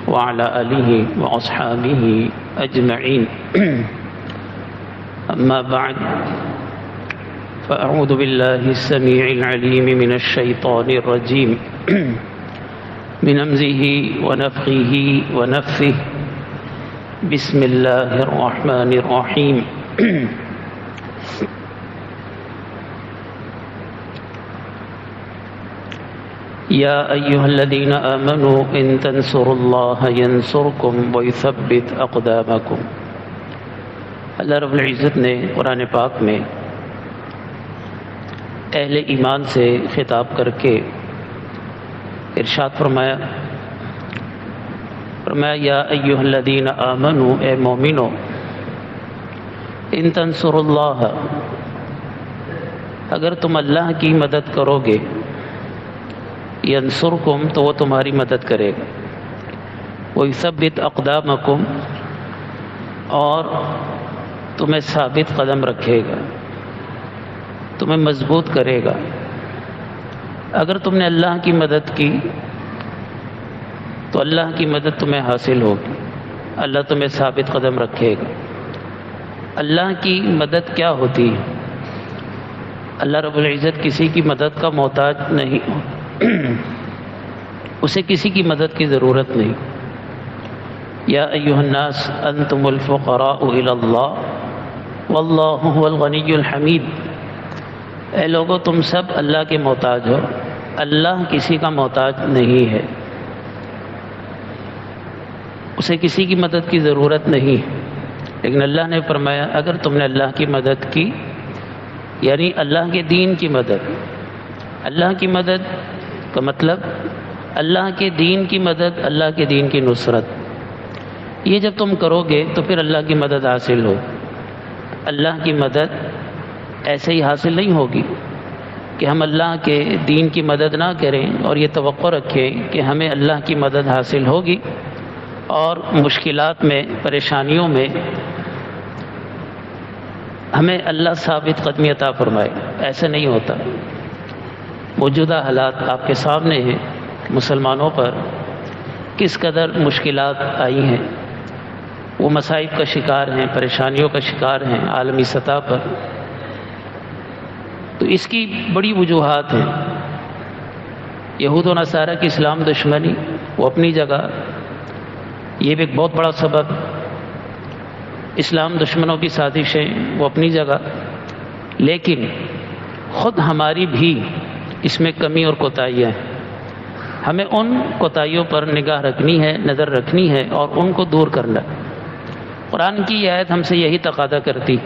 وعلى آله وأصحابه أجمعين أما بعد فأعوذ بالله السميع العليم من الشيطان الرجيم من همزه ونفخه ونفثه بسم الله الرحمن الرحيم يا أيها الذين آمنوا إن تنصروا الله ينصركم ويثبت أقدامكم۔ اللہ رب العزت نے قرآن پاک میں اہل ایمان سے خطاب کر کے ارشاد فرمایا یا ایھا الذین آمنوا، اے مومنو، ان تنصروا اللہ، اگر تم اللہ کی مدد کرو گے، ینصرکم، تو وہ تمہاری مدد کرے گا، ویثبت اقدامکم، اور تمہیں ثابت قدم رکھے گا، تمہیں مضبوط کرے گا۔ اگر تم نے اللہ کی مدد کی تو اللہ کی مدد تمہیں حاصل ہوگی، اللہ تمہیں ثابت قدم رکھے گا۔ اللہ کی مدد کیا ہوتی ہے؟ اللہ رب العزت کسی کی مدد کا محتاج نہیں، اسے کسی کی مدد کی ضرورت نہیں۔ یا ایھا الناس انتم الفقراء الی اللہ واللہ هو الغنی الحمید، اے لوگو تم سب اللہ کے محتاج ہو، اللہ کسی کا محتاج نہیں ہے، اسے کسی کی مدد کی ضرورت نہیں۔ لیکن اللہ نے فرمایا اگر تم نے اللہ کی مدد کی، یعنی اللہ کے دین کی مدد، اللہ کی مدد کا مطلب اللہ کے دین کی مدد، اللہ کے دین کی نصرت، یہ جب تم کرو گے تو پھر اللہ کی مدد حاصل ہو۔ اللہ کی مدد ایسے ہی حاصل نہیں ہوگی کہ ہم اللہ کے دین کی مدد نہ کریں اور یہ توقع رکھیں کہ ہمیں اللہ کی مدد حاصل ہوگی اور مشکلات میں، پریشانیوں میں ہمیں اللہ ثابت قدمی عطا فرمائے۔ ایسا نہیں ہوتا۔ موجودہ حالات آپ کے سامنے ہیں، مسلمانوں پر کس قدر مشکلات آئی ہیں، وہ مصائب کا شکار ہیں، پریشانیوں کا شکار ہیں عالمی سطح پر۔ تو اس کی بڑی وجوہات ہیں۔ یہود و نصارہ کی اسلام دشمنی وہ اپنی جگہ، یہ بھی ایک بہت بڑا سبب۔ اسلام دشمنوں کی سازشیں وہ اپنی جگہ، لیکن خود ہماری بھی اس میں کمی اور کوتاہیاں ہیں۔ ہمیں ان کوتاہیوں پر نگاہ رکھنی ہے، نظر رکھنی ہے اور ان کو دور کرنا۔ قرآن کی یہ آیت ہم سے یہی تقاضا کرتی،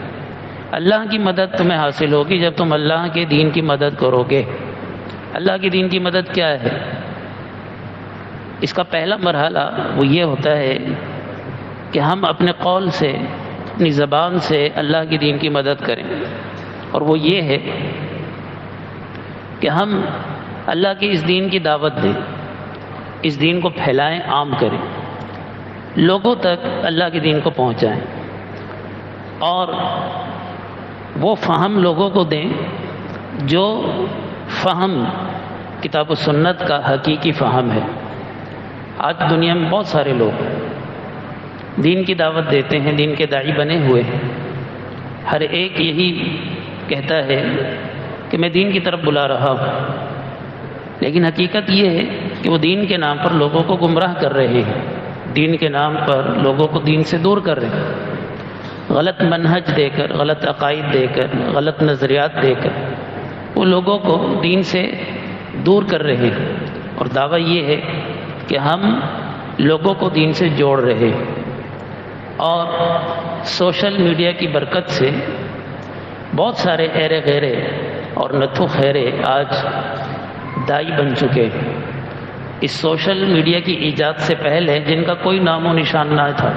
اللہ کی مدد تمہیں حاصل ہوگی جب تم اللہ کے دین کی مدد کرو گے۔ اللہ کے دین کی مدد کیا ہے؟ اس کا پہلا مرحلہ وہ یہ ہوتا ہے کہ ہم اپنے قول سے، اپنی زبان سے اللہ کے دین کی مدد کریں، اور وہ یہ ہے کہ ہم اللہ کے اس دین کی دعوت دیں، اس دین کو پھیلائیں، عام کریں، لوگوں تک اللہ کے دین کو پہنچائیں، اور وہ فہم لوگوں کو دیں جو فہم کتاب و سنت کا حقیقی فہم ہے۔ آج دنیا میں بہت سارے لوگ دین کی دعوت دیتے ہیں، دین کے داعی بنے ہوئے ہیں، ہر ایک یہی کہتا ہے کہ میں دین کی طرف بلا رہا ہوں، لیکن حقیقت یہ ہے کہ وہ دین کے نام پر لوگوں کو گمراہ کر رہے ہیں، دین کے نام پر لوگوں کو دین سے دور کر رہے ہیں، غلط منہج دے کر، غلط عقائد دے کر، غلط نظریات دے کر وہ لوگوں کو دین سے دور کر رہے ہیں، اور دعویٰ یہ ہے کہ ہم لوگوں کو دین سے جوڑ رہے ہیں۔ اور سوشل میڈیا کی برکت سے بہت سارے ایرے غیرے اور نتھو خیرے آج دائی بن چکے ہیں۔ اس سوشل میڈیا کی ایجاد سے پہلے جن کا کوئی نام و نشان نہ تھا،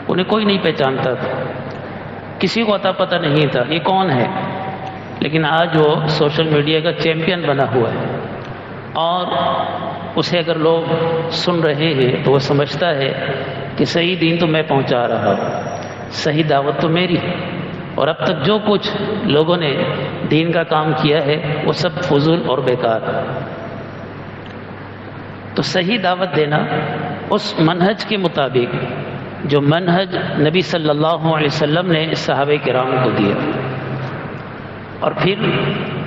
انہیں کوئی نہیں پہچانتا تھا، کسی کو عطا پتہ نہیں تھا یہ کون ہے، لیکن آج وہ سوشل میڈیا کا چیمپئن بنا ہوا ہے، اور اسے اگر لوگ سن رہے ہیں تو وہ سمجھتا ہے کہ صحیح دین تو میں پہنچا رہا ہوں، صحیح دعوت تو میری، اور اب تک جو کچھ لوگوں نے دین کا کام کیا ہے وہ سب فضول اور بیکار ہے۔ تو صحیح دعوت دینا اس منہج کے مطابق جو منہج نبی صلی اللہ علیہ وسلم نے صحابہ کرام کو دیا، اور پھر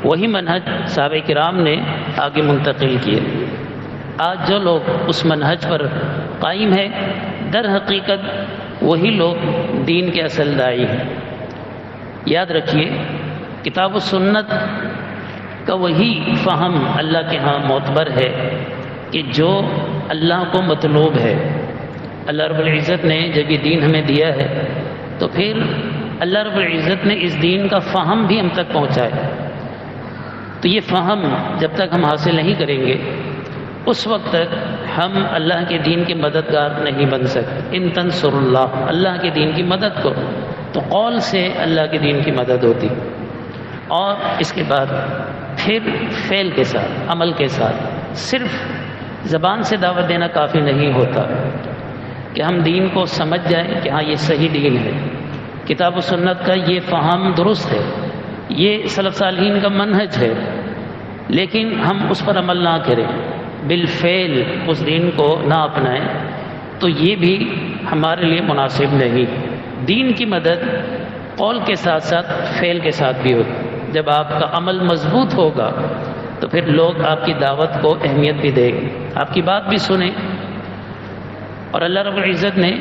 وہی منہج صحابہ کرام نے آگے منتقل کیے۔ آج جو لوگ اس منہج پر قائم ہیں، در حقیقت وہی لوگ دین کے اصل داعی ہیں۔ یاد رکھیے، کتاب و سنت کا وہی فہم اللہ کے ہاں معتبر ہے کہ جو اللہ کو مطلوب ہے۔ اللہ رب العزت نے جب یہ دین ہمیں دیا ہے تو پھر اللہ رب العزت نے اس دین کا فہم بھی ہم تک پہنچایا۔ تو یہ فہم جب تک ہم حاصل نہیں کریں گے، اس وقت تک ہم اللہ کے دین کے مددگار نہیں بن سکتے۔ ان تنصر اللہ، اللہ کے دین کی مدد کرو، تو قول سے اللہ کے دین کی مدد ہوتی، اور اس کے بعد پھر فعل کے ساتھ، عمل کے ساتھ۔ صرف زبان سے دعوت دینا کافی نہیں ہوتا کہ ہم دین کو سمجھ جائیں کہ ہاں یہ صحیح دین ہے، کتاب و سنت کا یہ فہم درست ہے، یہ سلف صالحین کا منہج ہے، لیکن ہم اس پر عمل نہ کریں، بالفعل اس دین کو نہ اپنائیں، تو یہ بھی ہمارے لیے مناسب نہیں۔ دین کی مدد قول کے ساتھ ساتھ فعل کے ساتھ بھی ہوتی۔ جب آپ کا عمل مضبوط ہوگا تو پھر لوگ آپ کی دعوت کو اہمیت بھی دیں گے، آپ کی بات بھی سنیں۔ اور اللہ رب العزت نے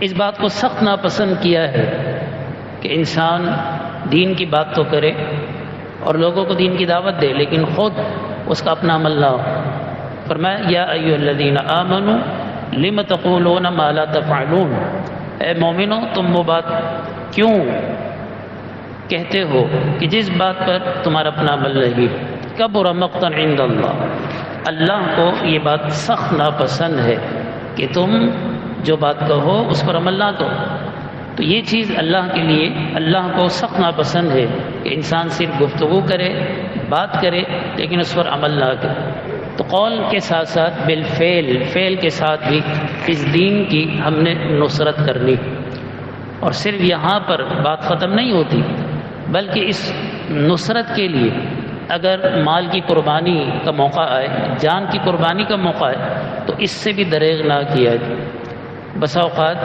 اس بات کو سخت ناپسند کیا ہے کہ انسان دین کی بات تو کرے اور لوگوں کو دین کی دعوت دے، لیکن خود اس کا اپنا عمل نہ ہو۔ فرمایا یا ایھا الذین آمنوا لم تقولون ما لا تفعلون، اے مومنو تم وہ بات کیوں کہتے ہو کہ جس بات پر تمہارا اپنا عمل نہیں۔ کبر مقتا عند اللہ، اللہ کو یہ بات سخت ناپسند ہے کہ تم جو بات کہو اس پر عمل نہ کرو۔ تو یہ چیز اللہ کے لیے، اللہ کو سخت ناپسند ہے کہ انسان صرف گفتگو کرے، بات کرے، لیکن اس پر عمل نہ کرے۔ تو قول کے ساتھ ساتھ بالفعل، فعل کے ساتھ بھی اس دین کی ہم نے نصرت کرنی۔ اور صرف یہاں پر بات ختم نہیں ہوتی، بلکہ اس نصرت کے لیے اگر مال کی قربانی کا موقع آئے، جان کی قربانی کا موقع آئے، تو اس سے بھی دریغ نہ کیا جائے۔ بسا اوقات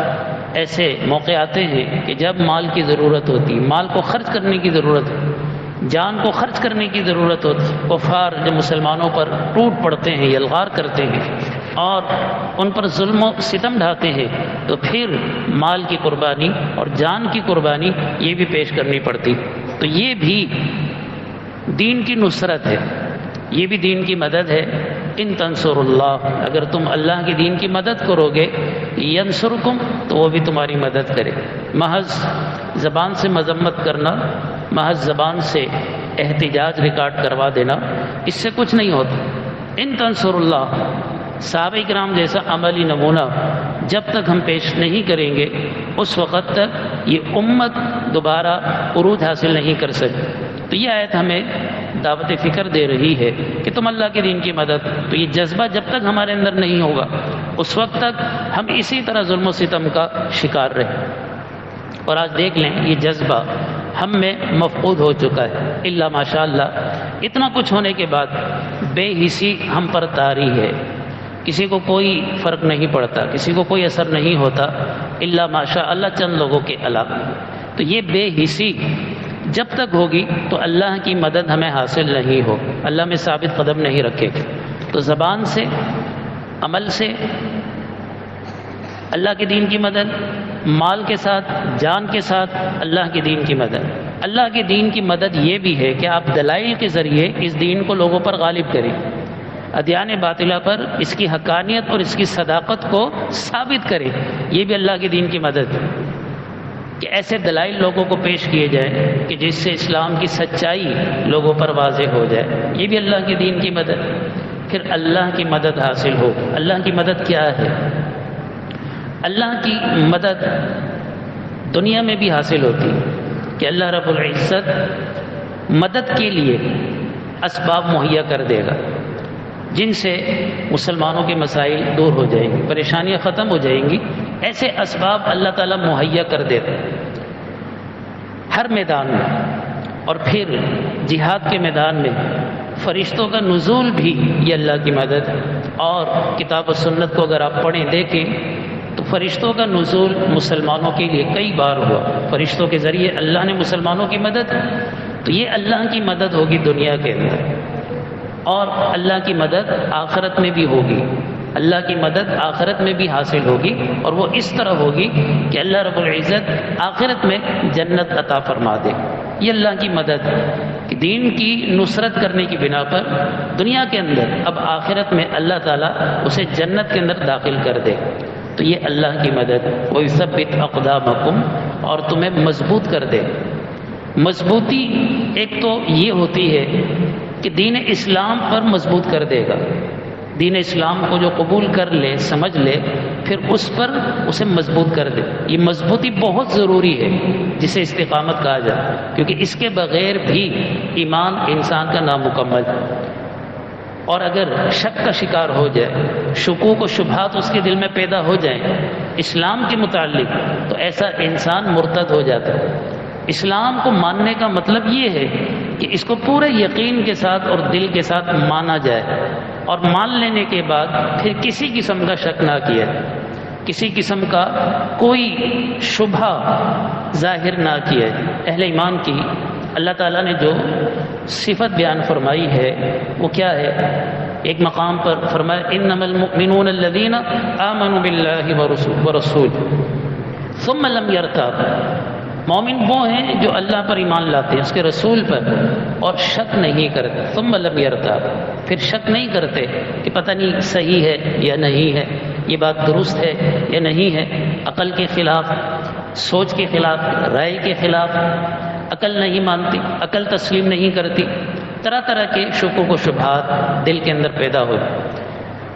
ایسے موقع آتے ہیں کہ جب مال کی ضرورت ہوتی، مال کو خرچ کرنے کی ضرورت ہے، جان کو خرچ کرنے کی ضرورت ہوتی، کفار جب مسلمانوں پر ٹوٹ پڑتے ہیں، یلغار کرتے ہیں اور ان پر ظلم و ستم ڈھاتے ہیں، تو پھر مال کی قربانی اور جان کی قربانی یہ بھی پیش کرنی پڑتی۔ تو یہ بھی دین کی نصرت ہے، یہ بھی دین کی مدد ہے۔ ان تنصر اللہ، اگر تم اللہ کے دین کی مدد کرو گے، ینصرکم، تو وہ بھی تمہاری مدد کرے۔ محض زبان سے مذمت کرنا، محض زبان سے احتجاج ریکارڈ کروا دینا، اس سے کچھ نہیں ہوتا۔ ان تنصر اللہ، صحابہ کرام جیسا عملی نمونہ جب تک ہم پیش نہیں کریں گے، اس وقت تک یہ امت دوبارہ عروج حاصل نہیں کر سکتی۔ تو یہ آیت ہمیں دعوت فکر دے رہی ہے کہ تم اللہ کے دین کی مدد۔ تو یہ جذبہ جب تک ہمارے اندر نہیں ہوگا، اس وقت تک ہم اسی طرح ظلم و ستم کا شکار رہیں۔ اور آج دیکھ لیں، یہ جذبہ ہم میں مفقود ہو چکا ہے، الا ماشاء اللہ۔ اتنا کچھ ہونے کے بعد بے حسی ہم پر طاری ہے، کسی کو کوئی فرق نہیں پڑتا، کسی کو کوئی اثر نہیں ہوتا، الا ماشاء اللہ چند لوگوں کے علاوہ۔ تو یہ بے حسی جب تک ہوگی تو اللہ کی مدد ہمیں حاصل نہیں ہو، اللہ میں ثابت قدم نہیں رکھے گا۔ تو زبان سے، عمل سے اللہ کے دین کی مدد، مال کے ساتھ، جان کے ساتھ اللہ کے دین کی مدد۔ اللہ کے دین کی مدد یہ بھی ہے کہ آپ دلائل کے ذریعے اس دین کو لوگوں پر غالب کریں، ادیان باطلہ پر اس کی حقانیت اور اس کی صداقت کو ثابت کریں۔ یہ بھی اللہ کے دین کی مدد ہے کہ ایسے دلائل لوگوں کو پیش کیے جائیں کہ جس سے اسلام کی سچائی لوگوں پر واضح ہو جائے۔ یہ بھی اللہ کے دین کی مدد۔ پھر اللہ کی مدد حاصل ہو۔ اللہ کی مدد کیا ہے؟ اللہ کی مدد دنیا میں بھی حاصل ہوتی ہے کہ اللہ رب العزت مدد کے لیے اسباب مہیا کر دے گا، جن سے مسلمانوں کے مسائل دور ہو جائیں گے، پریشانیاں ختم ہو جائیں گی۔ ایسے اسباب اللہ تعالیٰ مہیا کر دیتے ہیں ہر میدان میں۔ اور پھر جہاد کے میدان میں فرشتوں کا نزول بھی یہ اللہ کی مدد ہے۔ اور کتاب و سنت کو اگر آپ پڑھیں دیکھیں تو فرشتوں کا نزول مسلمانوں کے لیے کئی بار ہوا، فرشتوں کے ذریعے اللہ نے مسلمانوں کی مدد، تو یہ اللہ کی مدد ہوگی دنیا کے اندر، اور اللہ کی مدد آخرت میں بھی ہوگی، اللہ کی مدد آخرت میں بھی حاصل ہوگی، اور وہ اس طرح ہوگی کہ اللہ رب العزت آخرت میں جنت عطا فرما دے۔ یہ اللہ کی مدد کہ دین کی نصرت کرنے کی بنا پر دنیا کے اندر اب آخرت میں اللہ تعالیٰ اسے جنت کے اندر داخل کر دے، تو یہ اللہ کی مدد۔ وَيُثَبِّتْ أَقْدَامَكُمْ، اور تمہیں مضبوط کر دے۔ مضبوطی ایک تو یہ ہوتی ہے کہ دین اسلام پر مضبوط کر دے گا، دین اسلام کو جو قبول کر لے، سمجھ لے، پھر اس پر اسے مضبوط کر دے۔ یہ مضبوطی بہت ضروری ہے جسے استقامت کہا جائے، کیونکہ اس کے بغیر بھی ایمان انسان کا نامکمل ہے، اور اگر شک کا شکار ہو جائے، شکوک و شبہات اس کے دل میں پیدا ہو جائیں اسلام کے متعلق، تو ایسا انسان مرتد ہو جاتا ہے۔ اسلام کو ماننے کا مطلب یہ ہے کہ اس کو پورے یقین کے ساتھ اور دل کے ساتھ مانا جائے، اور مان لینے کے بعد پھر کسی قسم کا شک نہ کیا، کسی قسم کا کوئی شبہ ظاہر نہ کیا۔ اہل ایمان کی اللہ تعالیٰ نے جو صفت بیان فرمائی ہے وہ کیا ہے؟ ایک مقام پر فرمایا انما المؤمنون الذین آمنوا باللہ ورسولہ ثم لم یرتابوا، مومن وہ ہیں جو اللہ پر ایمان لاتے ہیں، اس کے رسول پر، اور شک نہیں کرتے۔ ثم لم یرتابوا، پھر شک نہیں کرتے کہ پتہ نہیں صحیح ہے یا نہیں ہے، یہ بات درست ہے یا نہیں ہے، عقل کے خلاف، سوچ کے خلاف، رائے کے خلاف، عقل نہیں مانتی، عقل تسلیم نہیں کرتی، طرح طرح کے شکوک و شبہات دل کے اندر پیدا ہوئے۔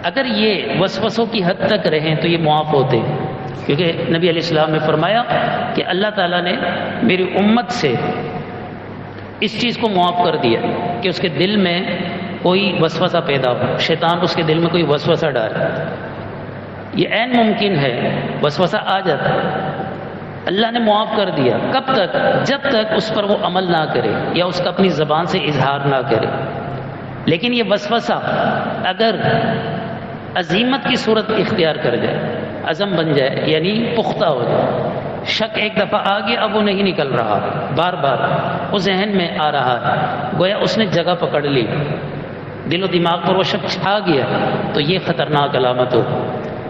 اگر یہ وسوسوں کی حد تک رہیں تو یہ معاف ہوتے ہیں، کیونکہ نبی علیہ السلام نے فرمایا کہ اللہ تعالیٰ نے میری امت سے اس چیز کو معاف کر دیا کہ اس کے دل میں کوئی وسوسہ پیدا ہو، شیطان اس کے دل میں کوئی وسوسہ ڈالے۔ یہ عین ممکن ہے، وسوسہ آ جاتا ہے، اللہ نے معاف کر دیا۔ کب تک؟ جب تک اس پر وہ عمل نہ کرے یا اس کا اپنی زبان سے اظہار نہ کرے۔ لیکن یہ وسوسہ اگر عزیمت کی صورت اختیار کر جائے، عزم بن جائے، یعنی پختہ ہو جائے، شک ایک دفعہ آ گیا، اب وہ نہیں نکل رہا، بار بار وہ ذہن میں آ رہا ہے، گویا اس نے جگہ پکڑ لی، دل و دماغ پر وہ شک چھا گیا، تو یہ خطرناک علامت ہو۔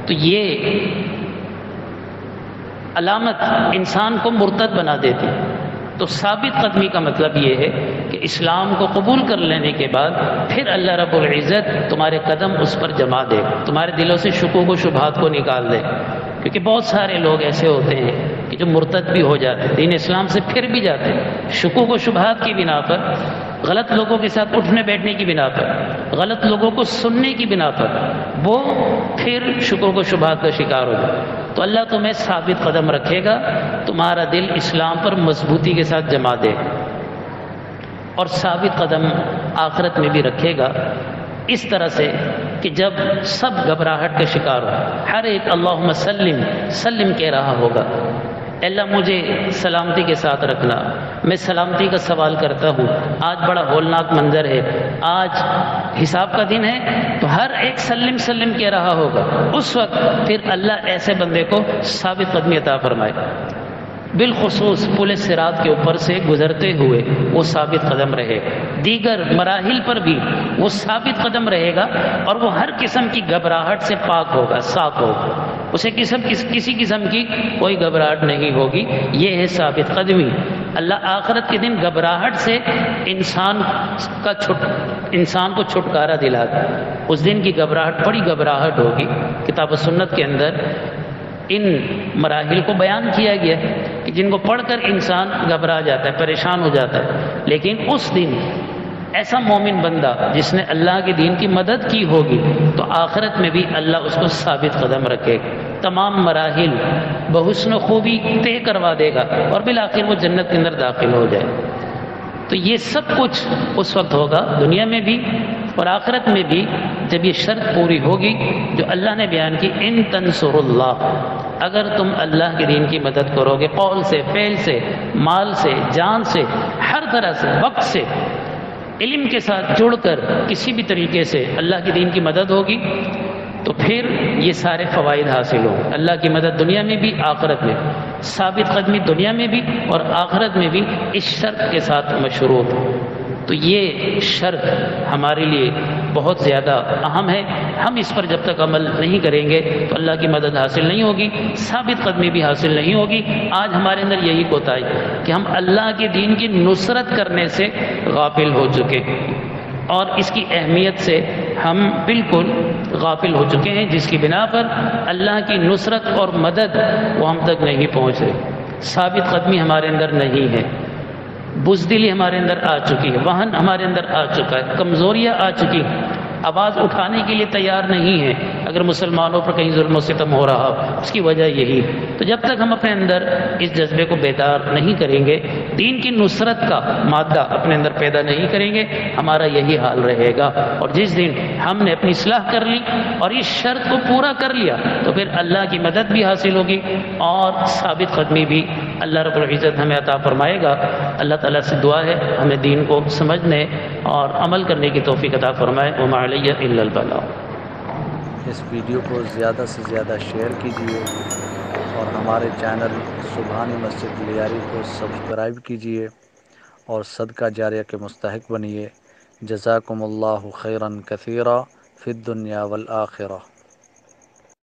تو یہ علامت انسان کو مرتد بنا دیتی۔ تو ثابت قدمی کا مطلب یہ ہے کہ اسلام کو قبول کر لینے کے بعد پھر اللہ رب العزت تمہارے قدم اس پر جما دے، تمہارے دلوں سے شکوک و شبہات کو نکال دے، کیونکہ بہت سارے لوگ ایسے ہوتے ہیں کہ جو مرتد بھی ہو جاتے ہیں، دین اسلام سے پھر بھی جاتے ہیں، شکوک و شبہات کی بنا پر، غلط لوگوں کے ساتھ اٹھنے بیٹھنے کی بنا پر، غلط لوگوں کو سننے کی بنا پر وہ پھر شکوک و شبہات کا شکار ہو جائے۔ تو اللہ تمہیں ثابت قدم رکھے گا، تمہارا دل اسلام پر مضبوطی کے ساتھ جما دے، اور ثابت قدم آخرت میں بھی رکھے گا، اس طرح سے کہ جب سب گھبراہٹ کا شکار ہو، ہر ایک اللہم سلم سلم کہہ رہا ہوگا، اللہ مجھے سلامتی کے ساتھ رکھنا، میں سلامتی کا سوال کرتا ہوں، آج بڑا ہولناک منظر ہے، آج حساب کا دن ہے، تو ہر ایک سلم سلم کہہ رہا ہوگا۔ اس وقت پھر اللہ ایسے بندے کو ثابت قدمی عطا فرمائے، بالخصوص پل صراط کے اوپر سے گزرتے ہوئے وہ ثابت قدم رہے، دیگر مراحل پر بھی وہ ثابت قدم رہے گا، اور وہ ہر قسم کی گھبراہٹ سے پاک ہوگا، صاف ہوگا، اسے کسی قسم کی کوئی گھبراہٹ نہیں ہوگی۔ یہ ہے ثابت قدمی۔ اللہ آخرت کے دن گھبراہٹ سے انسان کو چھٹکارا دلاتا ہے۔ اس دن کی گھبراہٹ بڑی گھبراہٹ ہوگی۔ کتاب و سنت کے اندر ان مراحل کو بیان کیا گیا ہے کہ جن کو پڑھ کر انسان گھبرا جاتا ہے، پریشان ہو جاتا ہے، لیکن اس دن ایسا مومن بندہ جس نے اللہ کے دین کی مدد کی ہوگی تو آخرت میں بھی اللہ اس کو ثابت قدم رکھے گا، تمام مراحل بحسن خوبی طے کروا دے گا، اور بالآخر وہ جنت کے اندر داخل ہو جائے۔ تو یہ سب کچھ اس وقت ہوگا، دنیا میں بھی اور آخرت میں بھی، جب یہ شرط پوری ہوگی جو اللہ نے بیان کی، ان تنصر اللہ، اگر تم اللہ کے دین کی مدد کرو گے، قول سے، فعل سے، مال سے، جان سے، ہر طرح سے، وقت سے، علم کے ساتھ جڑ کر کسی بھی طریقے سے اللہ کے دین کی مدد ہوگی تو پھر یہ سارے فوائد حاصل ہوں، اللہ کی مدد دنیا میں بھی آخرت میں، ثابت قدمی دنیا میں بھی اور آخرت میں بھی اس شرط کے ساتھ مشروط۔ تو یہ شرط ہمارے لیے بہت زیادہ اہم ہے، ہم اس پر جب تک عمل نہیں کریں گے تو اللہ کی مدد حاصل نہیں ہوگی، ثابت قدمی بھی حاصل نہیں ہوگی۔ آج ہمارے اندر یہی کوتاہی کہ ہم اللہ کے دین کی نصرت کرنے سے غافل ہو چکے ہیں، اور اس کی اہمیت سے ہم بالکل غافل ہو چکے ہیں، جس کی بنا پر اللہ کی نصرت اور مدد وہ ہم تک نہیں پہنچ رہی، ثابت قدمی ہمارے اندر نہیں ہے، بزدلی ہمارے اندر آ چکی ہے، وہن ہمارے اندر آ چکا ہے، کمزوریاں آ چکی ہیں، آواز اٹھانے کے لیے تیار نہیں ہے اگر مسلمانوں پر کہیں ظلم و ستم ہو رہا ہو، اس کی وجہ یہی ہے۔ تو جب تک ہم اپنے اندر اس جذبے کو بیدار نہیں کریں گے، دین کی نصرت کا مادہ اپنے اندر پیدا نہیں کریں گے، ہمارا یہی حال رہے گا۔ اور جس دن ہم نے اپنی اصلاح کر لی اور اس شرط کو پورا کر لیا تو پھر اللہ کی مدد بھی حاصل ہوگی اور ثابت قدمی بھی اللہ رب العزت ہمیں عطا فرمائے گا۔ اللہ تعالیٰ سے دعا ہے ہمیں دین کو سمجھنے اور عمل کرنے کی توفیق عطا فرمائے۔ وما علی الا البلاغ۔ اس ویڈیو کو زیادہ سے زیادہ شیئر کیجیے اور ہمارے چینل سبحانی مسجد لیاری کو سبسکرائب کیجیے اور صدقہ جاریہ کے مستحق بنیے۔ جزاکم اللہ خیرا کثیرا فی الدنیا والآخرہ۔